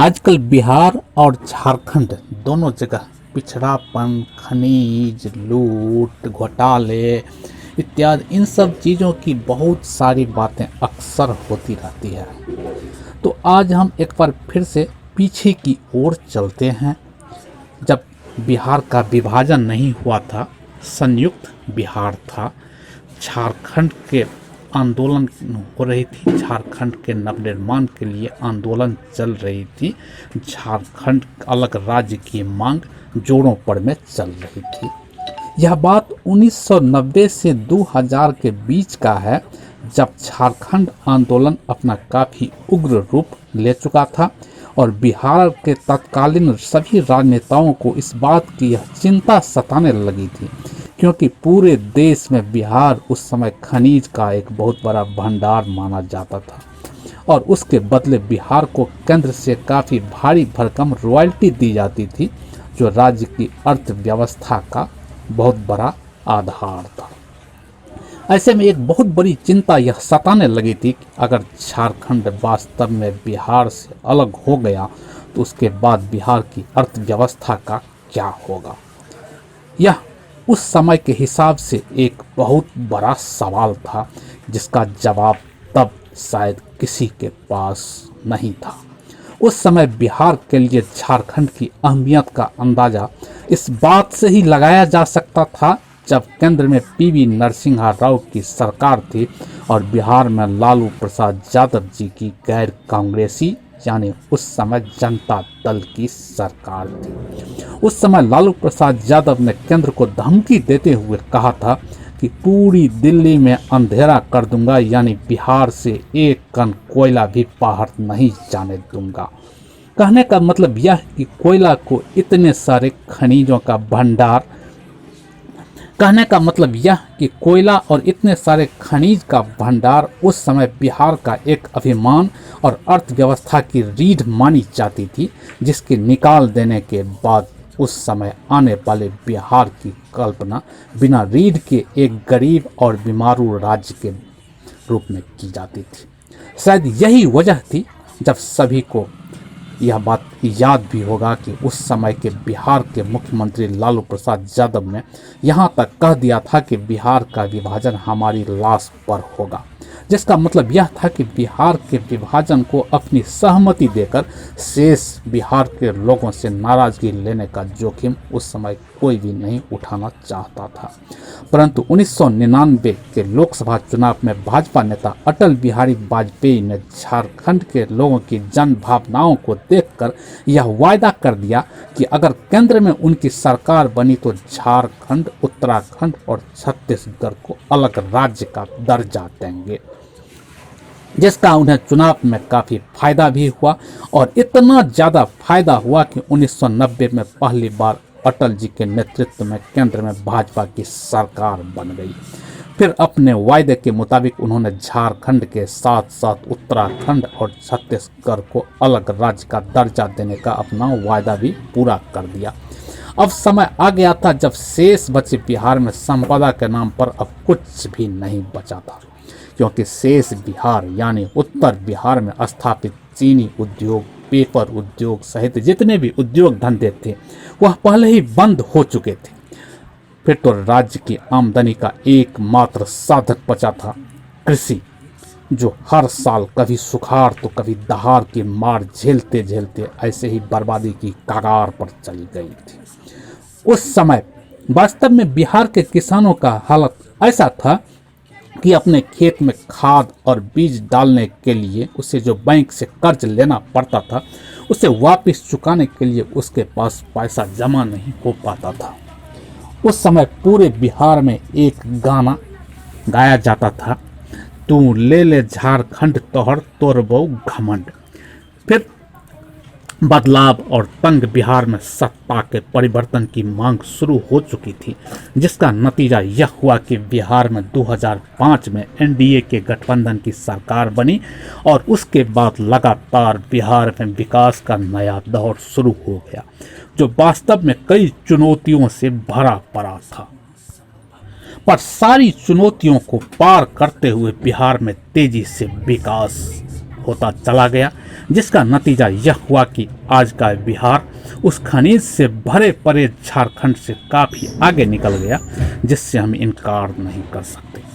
आजकल बिहार और झारखंड दोनों जगह पिछड़ापन, खनिज, लूट, घोटाले इत्यादि इन सब चीज़ों की बहुत सारी बातें अक्सर होती रहती है। तो आज हम एक बार फिर से पीछे की ओर चलते हैं। जब बिहार का विभाजन नहीं हुआ था, संयुक्त बिहार था, झारखंड के आंदोलन हो रही थी, झारखंड के नवनिर्माण के लिए आंदोलन चल रही थी, झारखंड अलग राज्य की मांग जोरों पर में चल रही थी। यह बात 1990 से 2000 के बीच का है, जब झारखंड आंदोलन अपना काफ़ी उग्र रूप ले चुका था और बिहार के तत्कालीन सभी राजनेताओं को इस बात की यह चिंता सताने लगी थी, क्योंकि पूरे देश में बिहार उस समय खनिज का एक बहुत बड़ा भंडार माना जाता था और उसके बदले बिहार को केंद्र से काफ़ी भारी भरकम रॉयल्टी दी जाती थी, जो राज्य की अर्थव्यवस्था का बहुत बड़ा आधार था। ऐसे में एक बहुत बड़ी चिंता यह सताने लगी थी कि अगर झारखंड वास्तव में बिहार से अलग हो गया तो उसके बाद बिहार की अर्थव्यवस्था का क्या होगा। यह उस समय के हिसाब से एक बहुत बड़ा सवाल था, जिसका जवाब तब शायद किसी के पास नहीं था। उस समय बिहार के लिए झारखंड की अहमियत का अंदाज़ा इस बात से ही लगाया जा सकता था, जब केंद्र में पीवी नरसिम्हा राव की सरकार थी और बिहार में लालू प्रसाद यादव जी की गैर कांग्रेसी यानी उस समय जनता दल की सरकार थी। उस समय लालू प्रसाद यादव ने केंद्र को धमकी देते हुए कहा था कि पूरी दिल्ली में अंधेरा कर दूंगा, यानी बिहार से एक कण कोयला भी बाहर नहीं जाने दूंगा। कहने का मतलब यह कि कोयला को इतने सारे खनिजों का भंडार कहने का मतलब यह कि कोयला और इतने सारे खनिज का भंडार उस समय बिहार का एक अभिमान और अर्थव्यवस्था की रीढ़ मानी जाती थी, जिसके निकाल देने के बाद उस समय आने वाले बिहार की कल्पना बिना रीढ़ के एक गरीब और बीमारू राज्य के रूप में की जाती थी। शायद यही वजह थी जब सभी को यह बात याद भी होगा कि उस समय के बिहार के मुख्यमंत्री लालू प्रसाद यादव ने यहाँ तक कह दिया था कि बिहार का विभाजन हमारी लाश पर होगा, जिसका मतलब यह था कि बिहार के विभाजन को अपनी सहमति देकर शेष बिहार के लोगों से नाराजगी लेने का जोखिम उस समय कोई भी नहीं उठाना चाहता था। परंतु 1999 के लोकसभा चुनाव में भाजपा नेता अटल बिहारी वाजपेयी ने झारखंड के लोगों की जन भावनाओं को देखकर यह वायदा कर दिया कि अगर केंद्र में उनकी सरकार बनी तो झारखंड, उत्तराखंड और छत्तीसगढ़ को अलग राज्य का दर्जा देंगे, जिसका उन्हें चुनाव में काफ़ी फायदा भी हुआ और इतना ज़्यादा फायदा हुआ कि 1990 में पहली बार अटल जी के नेतृत्व में केंद्र में भाजपा की सरकार बन गई। फिर अपने वायदे के मुताबिक उन्होंने झारखंड के साथ साथ उत्तराखंड और छत्तीसगढ़ को अलग राज्य का दर्जा देने का अपना वायदा भी पूरा कर दिया। अब समय आ गया था जब शेष बचे बिहार में संपदा के नाम पर अब कुछ भी नहीं बचा था, क्योंकि शेष बिहार यानी उत्तर बिहार में स्थापित चीनी उद्योग, पेपर उद्योग सहित जितने भी उद्योग धंधे थे वह पहले ही बंद हो चुके थे। फिर तो राज्य की आमदनी का एकमात्र साधक बचा था कृषि, जो हर साल कभी सुखाड़ तो कभी दहाड़ की मार झेलते झेलते ऐसे ही बर्बादी की कगार पर चली गई थी। उस समय वास्तव में बिहार के किसानों का हालत ऐसा था कि अपने खेत में खाद और बीज डालने के लिए उसे जो बैंक से कर्ज लेना पड़ता था, उसे वापस चुकाने के लिए उसके पास पैसा जमा नहीं हो पाता था। उस समय पूरे बिहार में एक गाना गाया जाता था, तू ले ले झारखंड तोहर तोरबो घमंड। फिर बदलाव और तंग बिहार में सत्ता के परिवर्तन की मांग शुरू हो चुकी थी, जिसका नतीजा यह हुआ कि बिहार में 2005 में एनडीए के गठबंधन की सरकार बनी और उसके बाद लगातार बिहार में विकास का नया दौर शुरू हो गया, जो वास्तव में कई चुनौतियों से भरा पड़ा था। पर सारी चुनौतियों को पार करते हुए बिहार में तेजी से विकास होता चला गया, जिसका नतीजा यह हुआ कि आज का बिहार उस खनिज से भरे पड़े झारखंड से काफ़ी आगे निकल गया, जिससे हम इनकार नहीं कर सकते।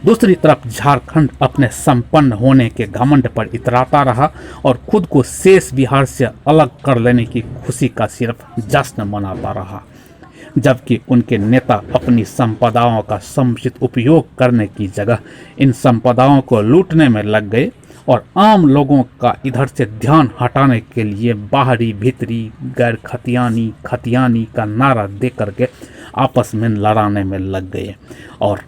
दूसरी तरफ झारखंड अपने संपन्न होने के घमंड पर इतराता रहा और खुद को शेष बिहार से अलग कर लेने की खुशी का सिर्फ जश्न मनाता रहा, जबकि उनके नेता अपनी संपदाओं का समुचित उपयोग करने की जगह इन संपदाओं को लूटने में लग गए और आम लोगों का इधर से ध्यान हटाने के लिए बाहरी भीतरी गैर खतियानी का नारा दे करके आपस में लड़ाने में लग गए। और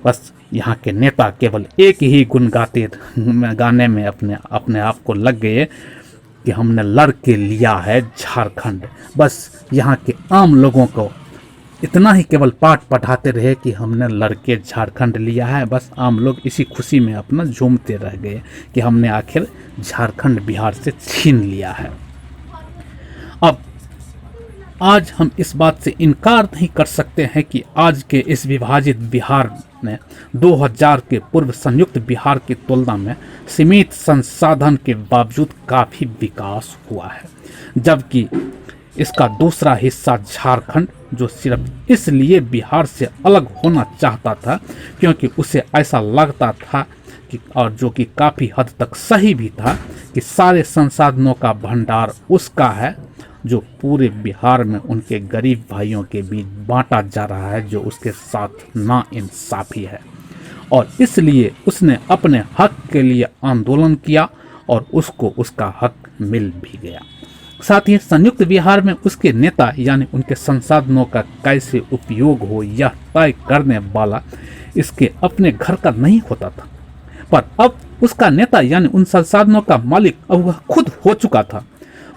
बस यहाँ के नेता केवल एक ही गुण गाने में अपने आप को लग गए कि हमने लड़ के लिया है झारखंड। बस यहाँ के आम लोगों को इतना ही केवल पाठ पढ़ाते रहे कि हमने लड़के झारखंड लिया है। बस आम लोग इसी खुशी में अपना झूमते रह गए कि हमने आखिर झारखंड बिहार से छीन लिया है। अब आज हम इस बात से इनकार नहीं कर सकते हैं कि आज के इस विभाजित बिहार में 2000 के पूर्व संयुक्त बिहार की तुलना में सीमित संसाधन के बावजूद काफ़ी विकास हुआ है, जबकि इसका दूसरा हिस्सा झारखंड, जो सिर्फ इसलिए बिहार से अलग होना चाहता था क्योंकि उसे ऐसा लगता था कि, और जो कि काफ़ी हद तक सही भी था, कि सारे संसाधनों का भंडार उसका है, जो पूरे बिहार में उनके गरीब भाइयों के बीच बांटा जा रहा है, जो उसके साथ नाइंसाफ़ी है। और इसलिए उसने अपने हक के लिए आंदोलन किया और उसको उसका हक मिल भी गया। साथ ही संयुक्त बिहार में उसके नेता यानी उनके संसाधनों का कैसे उपयोग हो यह तय करने वाला इसके अपने घर का नहीं होता था, पर अब उसका नेता यानी उन संसाधनों का मालिक अब वह खुद हो चुका था।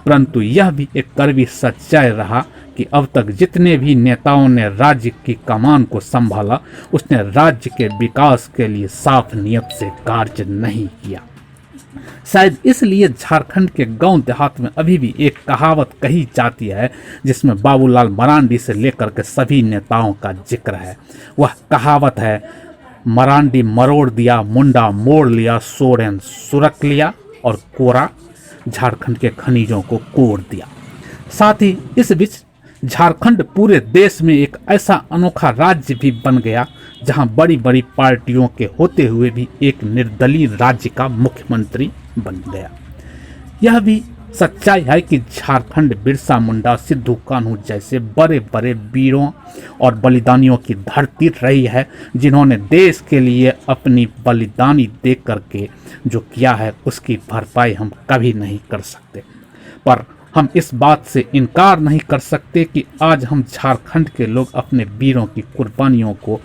परंतु यह भी एक कड़वी सच्चाई रहा कि अब तक जितने भी नेताओं ने राज्य की कमान को संभाला, उसने राज्य के विकास के लिए साफ नियत से कार्य नहीं किया। शायद इसलिए झारखंड के गांव देहात में अभी भी एक कहावत कही जाती है, जिसमें बाबूलाल मरांडी से लेकर के सभी नेताओं का जिक्र है। वह कहावत है, मरांडी मरोड़ दिया, मुंडा मोड़ लिया, सोरेन सुरख लिया और कोरा झारखंड के खनिजों को कोड़ दिया। साथ ही इस बीच झारखंड पूरे देश में एक ऐसा अनोखा राज्य भी बन गया जहां बड़ी बड़ी पार्टियों के होते हुए भी एक निर्दलीय राज्य का मुख्यमंत्री बन गया। यह भी सच्चाई है कि झारखंड बिरसा मुंडा, सिद्धू कान्हू जैसे बड़े बड़े वीरों और बलिदानियों की धरती रही है, जिन्होंने देश के लिए अपनी बलिदानी दे करके जो किया है उसकी भरपाई हम कभी नहीं कर सकते। पर हम इस बात से इनकार नहीं कर सकते कि आज हम झारखंड के लोग अपने वीरों की कुर्बानियों को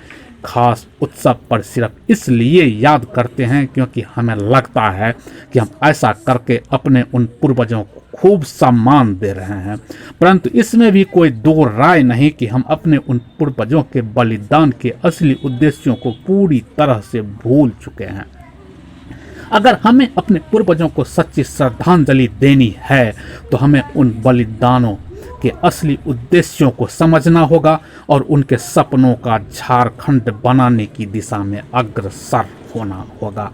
खास उत्सव पर सिर्फ इसलिए याद करते हैं क्योंकि हमें लगता है कि हम ऐसा करके अपने उन पूर्वजों को खूब सम्मान दे रहे हैं। परंतु इसमें भी कोई दो राय नहीं कि हम अपने उन पूर्वजों के बलिदान के असली उद्देश्यों को पूरी तरह से भूल चुके हैं। अगर हमें अपने पूर्वजों को सच्ची श्रद्धांजलि देनी है तो हमें उन बलिदानों के असली उद्देश्यों को समझना होगा और उनके सपनों का झारखंड बनाने की दिशा में अग्रसर होना होगा।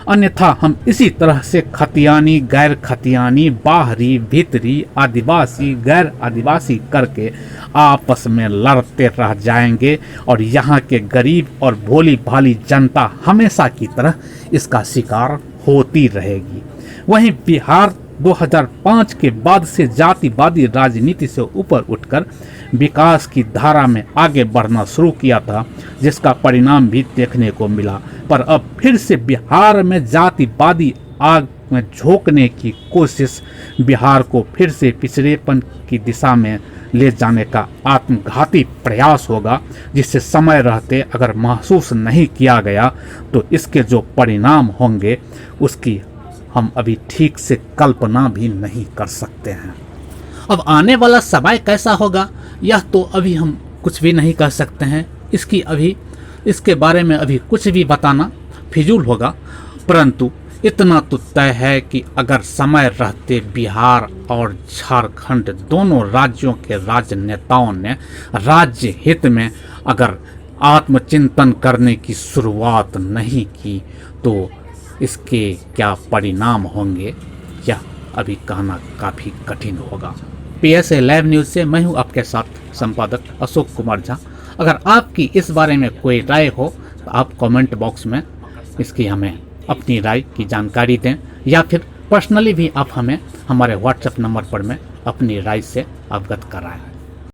अन्यथा हम इसी तरह से खतियानी, गैर खतियानी, बाहरी, भीतरी, आदिवासी, गैर आदिवासी करके आपस में लड़ते रह जाएंगे और यहाँ के गरीब और भोली भाली जनता हमेशा की तरह इसका शिकार होती रहेगी। वहीं बिहार 2005 के बाद से जातिवादी राजनीति से ऊपर उठकर विकास की धारा में आगे बढ़ना शुरू किया था, जिसका परिणाम भी देखने को मिला। पर अब फिर से बिहार में जातिवादी आग में झोंकने की कोशिश बिहार को फिर से पिछड़ेपन की दिशा में ले जाने का आत्मघाती प्रयास होगा, जिससे समय रहते अगर महसूस नहीं किया गया तो इसके जो परिणाम होंगे उसकी हम अभी ठीक से कल्पना भी नहीं कर सकते हैं। अब आने वाला समय कैसा होगा यह तो अभी हम कुछ भी नहीं कह सकते हैं। इसके बारे में अभी कुछ भी बताना फिजूल होगा। परंतु इतना तो तय है कि अगर समय रहते बिहार और झारखंड दोनों राज्यों के राजनेताओं ने राज्य हित में अगर आत्मचिंतन करने की शुरुआत नहीं की तो इसके क्या परिणाम होंगे यह अभी कहना काफ़ी कठिन होगा। PSA लाइव न्यूज़ से मैं हूं आपके साथ संपादक अशोक कुमार झा। अगर आपकी इस बारे में कोई राय हो तो आप कमेंट बॉक्स में इसकी हमें अपनी राय की जानकारी दें, या फिर पर्सनली भी आप हमें हमारे व्हाट्सएप नंबर पर में अपनी राय से अवगत कराएं।